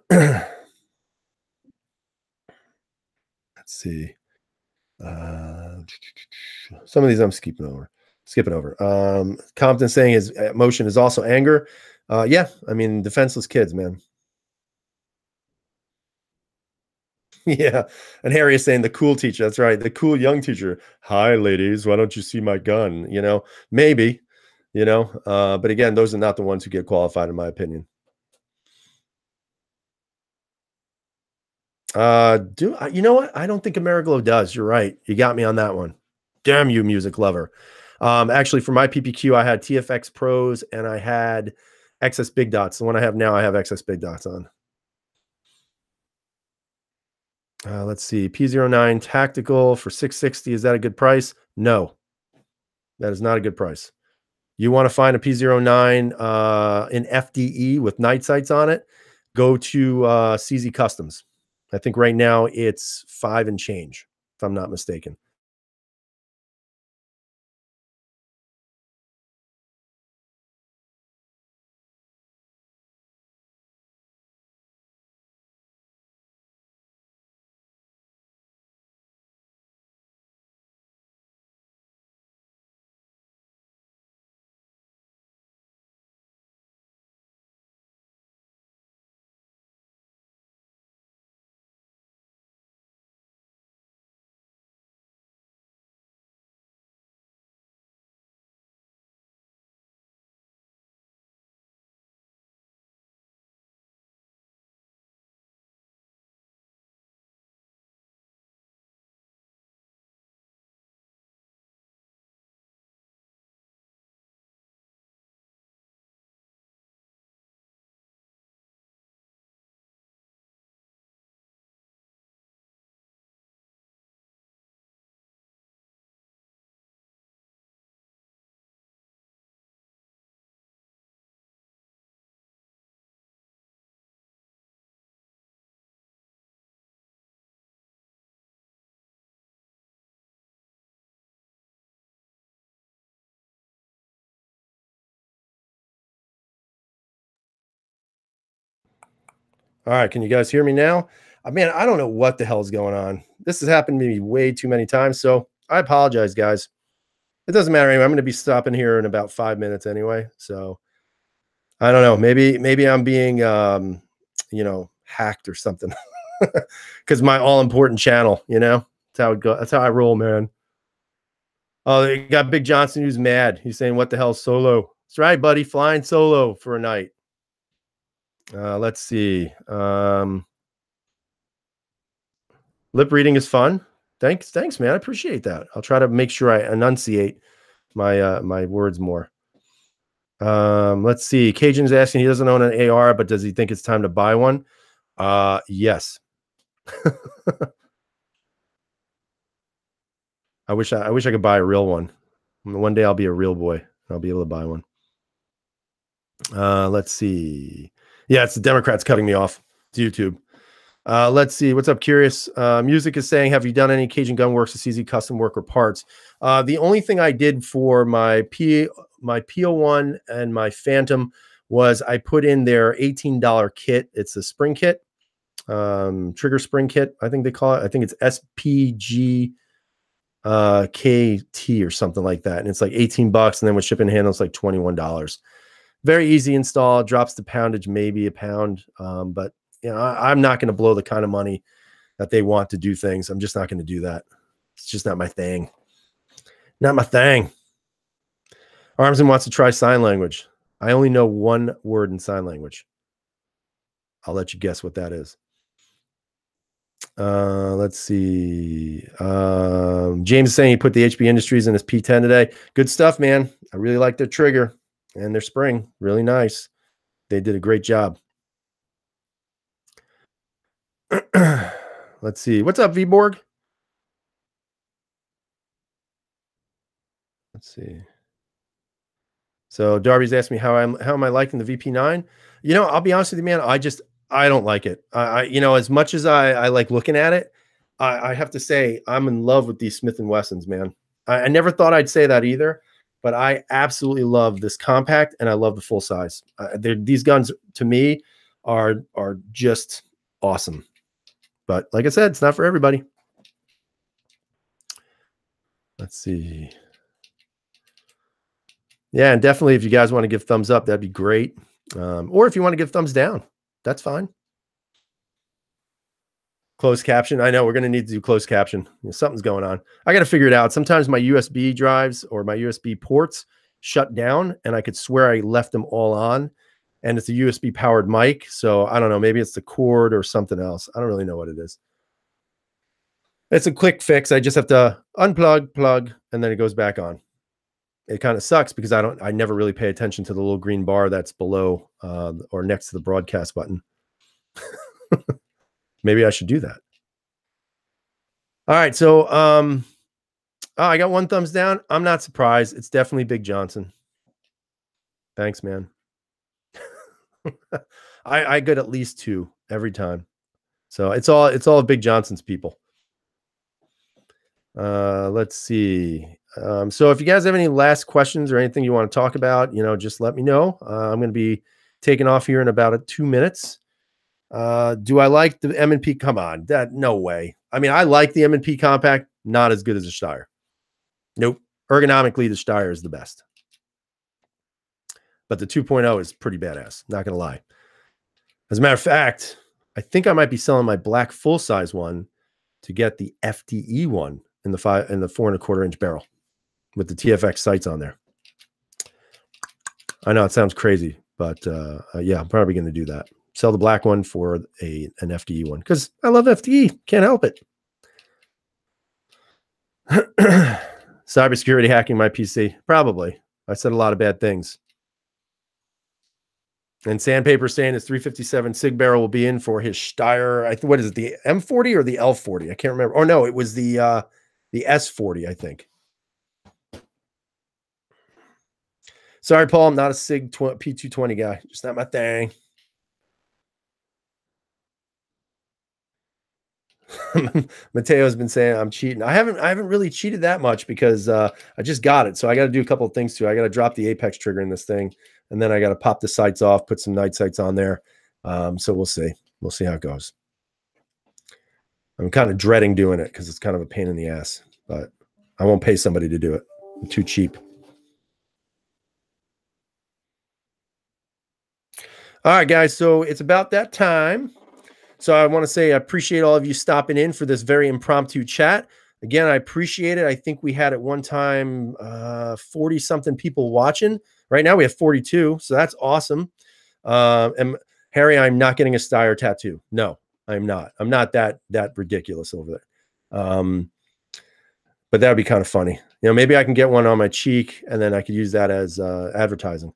Let's see. Some of these I'm skipping over. Compton saying his emotion is also anger. Yeah, I mean, defenseless kids, man. Yeah. And Harry is saying the cool teacher. That's right. The cool young teacher. Hi, ladies. Why don't you see my gun? Maybe, but again, those are not the ones who get qualified, in my opinion. You know what? I don't think Ameriglow does. You're right. You got me on that one. Damn you, music lover. Actually, for my PPQ, I had TFX Pros and I had XS Big Dots. The one I have now, I have XS Big Dots on. Let's see. P09 Tactical for 660. Is that a good price? No, that is not a good price. You want to find a P09 in FDE with night sights on it, go to CZ Customs. I think right now it's 5 and change, if I'm not mistaken. All right, can you guys hear me now? Man, I don't know what the hell is going on. This has happened to me way too many times, so I apologize, guys. It doesn't matter anyway. I'm going to be stopping here in about 5 minutes anyway. So I don't know. Maybe I'm being hacked or something. Because my all important channel, that's how it goes. That's how I roll, man. Oh, they got Big Johnson who's mad. He's saying, "What the hell, solo?" That's right, buddy. Flying solo for a night. Let's see. Lip reading is fun. Thanks, man. I appreciate that. I'll try to make sure I enunciate my words more. Let's see. Cajun's asking, he doesn't own an AR, but does he think it's time to buy one? Yes. I wish I could buy a real one. One day I'll be a real boy. I'll be able to buy one. Let's see. Yeah, it's the Democrats cutting me off. It's YouTube. Let's see. What's up, Curious? Music is saying, have you done any Cajun Gun Works or CZ custom work or parts? The only thing I did for my PO1 and my Phantom was I put in their $18 kit. It's a spring kit. trigger spring kit, I think they call it. I think it's SPG KT or something like that. And it's like 18 bucks. And then with shipping and handle, it's like $21. Very easy install, drops the poundage, maybe a pound. But you know, I'm not going to blow the kind of money that they want to do things. I'm just not going to do that. It's just not my thing. Not my thing. Armsman wants to try sign language. I only know one word in sign language. I'll let you guess what that is. Let's see. James is saying he put the HB Industries in his P10 today. Good stuff, man. I really like their trigger and their spring. Really nice. They did a great job. Let's see. What's up, Vborg? Let's see. So Darby's asked me how am I liking the VP9? You know, I'll be honest with you, man. I don't like it. You know, as much as I like looking at it, I have to say I'm in love with these Smith & Wessons, man. I never thought I'd say that either, but I absolutely love this compact and I love the full size. These guns to me are just awesome. But like I said, it's not for everybody. Let's see. Yeah, and definitely if you guys want to give thumbs up, that'd be great. Or if you want to give thumbs down, that's fine. Closed caption. I know we're going to need to do closed caption. You know, something's going on. I got to figure it out. Sometimes my USB drives or my USB ports shut down and I could swear I left them all on and it's a USB powered mic. So I don't know. Maybe it's the cord or something else. I don't really know what it is. It's a quick fix. I just have to unplug, plug, and then it goes back on. It kind of sucks because I never really pay attention to the little green bar that's below or next to the broadcast button. Maybe I should do that. All right. So I got one thumbs down. I'm not surprised. It's definitely Big Johnson. Thanks, man. I get at least 2 every time. So it's all Big Johnson's people. Let's see. So if you guys have any last questions or anything you want to talk about, you know, just let me know. I'm going to be taking off here in about 2 minutes. Do I like the M&P? Come on, no way. I mean, I like the M&P compact, not as good as the Steyr. Nope. Ergonomically, the Steyr is the best. But the 2.0 is pretty badass. Not going to lie. As a matter of fact, I think I might be selling my black full-size one to get the FDE one in the 4 1/4 inch barrel with the TFX sights on there. I know it sounds crazy, but yeah, I'm probably going to do that. Sell the black one for an FDE one because I love FDE. Can't help it. Cybersecurity hacking my PC. Probably. I said a lot of bad things. And Sandpaper saying his 357 Sig barrel will be in for his Steyr. What is it? The M40 or the L40? I can't remember. Oh no, it was the S40, I think. Sorry, Paul. I'm not a Sig P220 guy. Just not my thing. Mateo's been saying I'm cheating. I haven't really cheated that much because I just got it. So I got to do a couple of things too. I got to drop the apex trigger in this thing, and then I got to pop the sights off, put some night sights on there. So we'll see. We'll see how it goes. I'm kind of dreading doing it because it's kind of a pain in the ass, but I won't pay somebody to do it. I'm too cheap. All right, guys. So it's about that time. So I want to say I appreciate all of you stopping in for this very impromptu chat. Again, I appreciate it. I think we had at one time 40-something people watching. Right now we have 42, so that's awesome. And Harry, I'm not getting a Steyr tattoo. No, I'm not. I'm not that ridiculous over there. But that would be kind of funny. You know, maybe I can get one on my cheek, and then I could use that as advertising.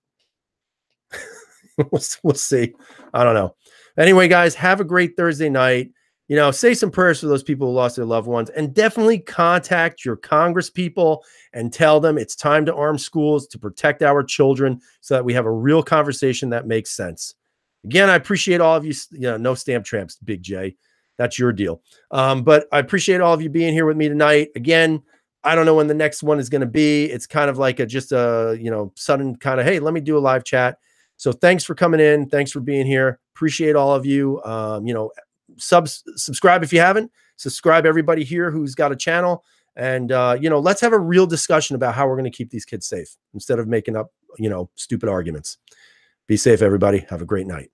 We'll see. I don't know. Anyway, guys, have a great Thursday night. You know, say some prayers for those people who lost their loved ones, and definitely contact your Congress people and tell them it's time to arm schools to protect our children so that we have a real conversation that makes sense. Again, I appreciate all of you. You know, no stamp tramps, Big J. That's your deal. But I appreciate all of you being here with me tonight. Again, I don't know when the next one is going to be. It's kind of like just a, you know, sudden kind of, hey, let me do a live chat. So thanks for coming in. Thanks for being here. Appreciate all of you. You know, subscribe if you haven't. Subscribe everybody here who's got a channel. And, let's have a real discussion about how we're going to keep these kids safe instead of making up, stupid arguments. Be safe, everybody. Have a great night.